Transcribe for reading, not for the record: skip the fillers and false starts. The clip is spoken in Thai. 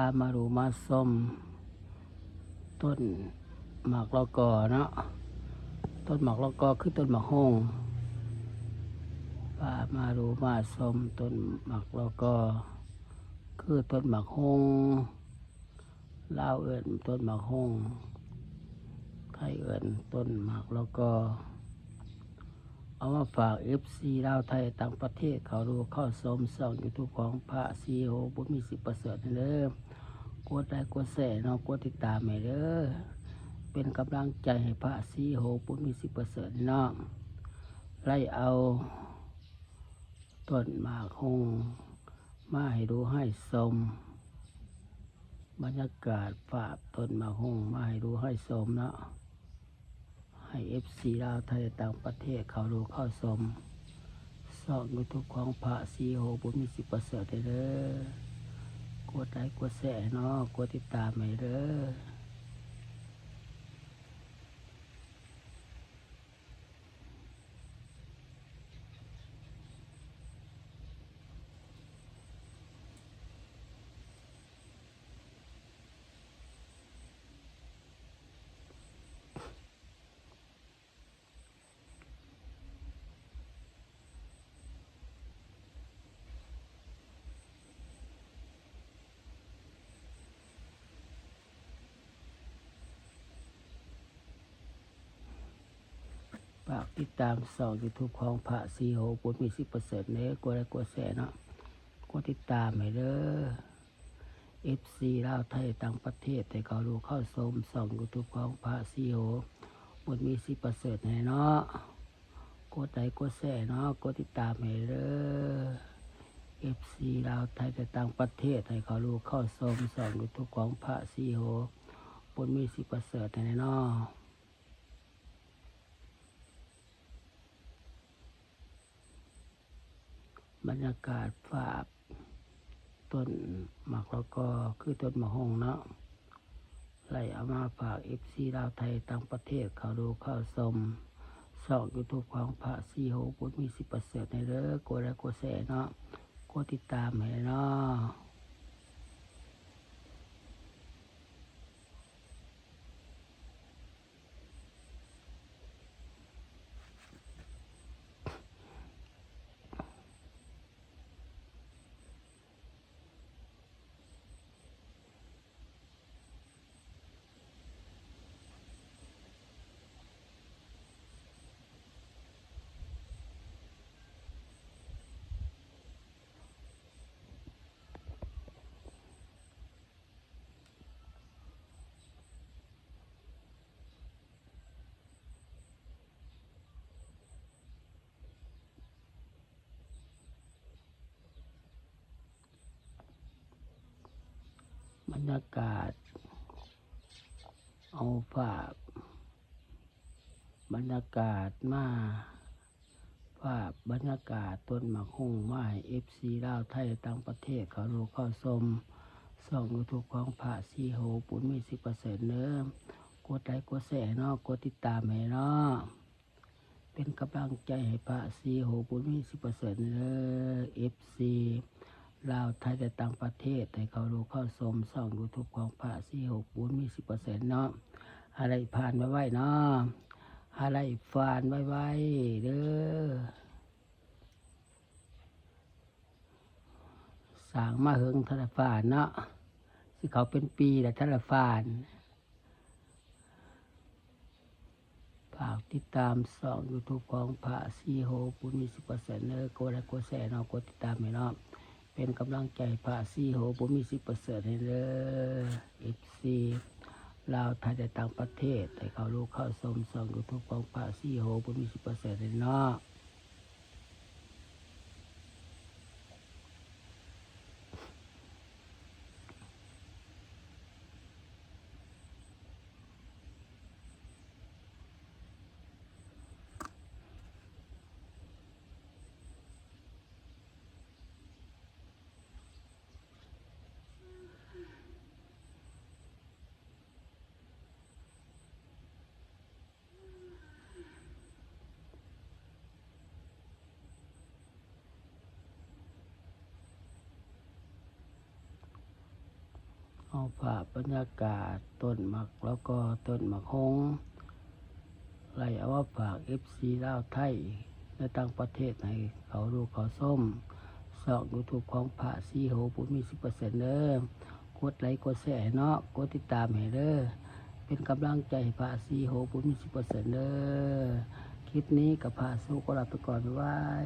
ามาดูมาส้มต้นหมากละกอเนาะต้นหมากละกอคือต้นหมากฮงพามาดูมาส้มต้นหมากละกอคือต้นหมากฮงลาวเอิ้นต้นหมากฮงไทยเอิ้นต้นหมากละกอเอามาฝาก FC ลาวไทยต่างประเทศเขาดูเข้าชมช่อง YouTube ของพระซีโอบุญมีสิทธิ์ประเสริฐเด้อกดไลค์กดแชร์เนาะกดติดตามให้เด้อเป็นกำลังใจให้พระซีโอบุญมีสิทธิ์ประเสริฐเนาะไล่เอาต้นหมากฮงมาให้ดูให้ชมบรรยากาศฝากต้นหมากฮงมาให้ดูให้ชมเนาะให้ FC ลาวไทยต่างประเทศเขาดูเข้าชมช่อง YouTube ของพระซีโอบุญมีสิทธิ์ประเสริฐเด้อกดไลค์กดแชร์เนาะกดติดตามให้เด้อฝากติดตามช่อง YouTube ของพระซีโอบุญมีสิทธิ์ประเสริฐเด้อกดไลค์กดแชร์เนาะกดติดตามให้เด้อ FC ลาวไทยต่างประเทศแต่เขาดูเข้าชมช่อง YouTube ของพระซีโอบุญมีสิทธิ์ประเสริฐให้เนาะกดไลค์กดแชร์เนาะกดติดตามให้เด้อ FC ลาวไทยแต่ต่างประเทศให้เขาดูเข้าชมช่อง YouTube ของพระซีโอบุญมีสิทธิ์ประเสริฐให้เนาะบรรยากาศฝากต้นหมากละกอคือต้นมะฮงเนาะไล่เอามาฝาก FC ลาวไทยต่างประเทศเขาดูเข้าชมช่อง YouTube ของพระซีโอบุญมีสิทธิ์ประเสริฐในเด้อกดไลค์กดแชร์เนาะกดติดตามให้เนาะบรรยากาศเอาฝากบรรยากาศมาภาพบรรยากาศต้นหมากฮงมาให้ FC ลาวไทยต่างประเทศเขาดูเข้าชมช่อง YouTube ของพระซีโอบุญมีสิทธิ์ประเสริฐเด้อกดไลค์กดแชร์เนาะกดติดตามให้เนาะเป็นกำลังใจให้พระซีโอบุญมีสิทธิ์ประเสริฐเด้อ FC ลาวไทยแต่ต่างประเทศให้เขาดูเข้าชมช่อง YouTube ของพระซีโอบุญมีสิทธิ์ประเสริฐเนาะอะไรผ่านไว้เนาะอะไรฟานไว้เด้อสร้างมาเฮิงทะเลฟานเนาะสิเขาเป็นปีแต่ทะเลฟานฝากติดตามช่อง YouTube ของพระซีโอบุญมีสิทธิ์ประเสริฐเด้อกดไลค์กดแชร์เนาะกดติดตามให้เนาะเป็นกำลังใจพระซีโอบุญมีสิทธิ์ประเสริฐให้เด้อ FC ลาวไทยแต่ต่างประเทศให้เขารู้เข้าชมช่อง YouTube ของพระซีโอบุญมีสิทธิ์ประเสริฐให้เนาะ เอาภาพบรรยากาศต้นหมักแล้วก็ต้นหมักฮงไล่เอาว่าฝาก FC ลาวไทยในต่างประเทศให้เขาดูเขาส้มช่อง YouTube ของพระสีโหผู้มี 10% เด้อกดไลค์กดแชร์ให้เนาะกดติดตามให้เด้อเป็นกำลังใจให้พระสีโหผู้มี 10% เด้อคลิปนี้กับพระสู้ก็ลาไปก่อนบ๊ายบาย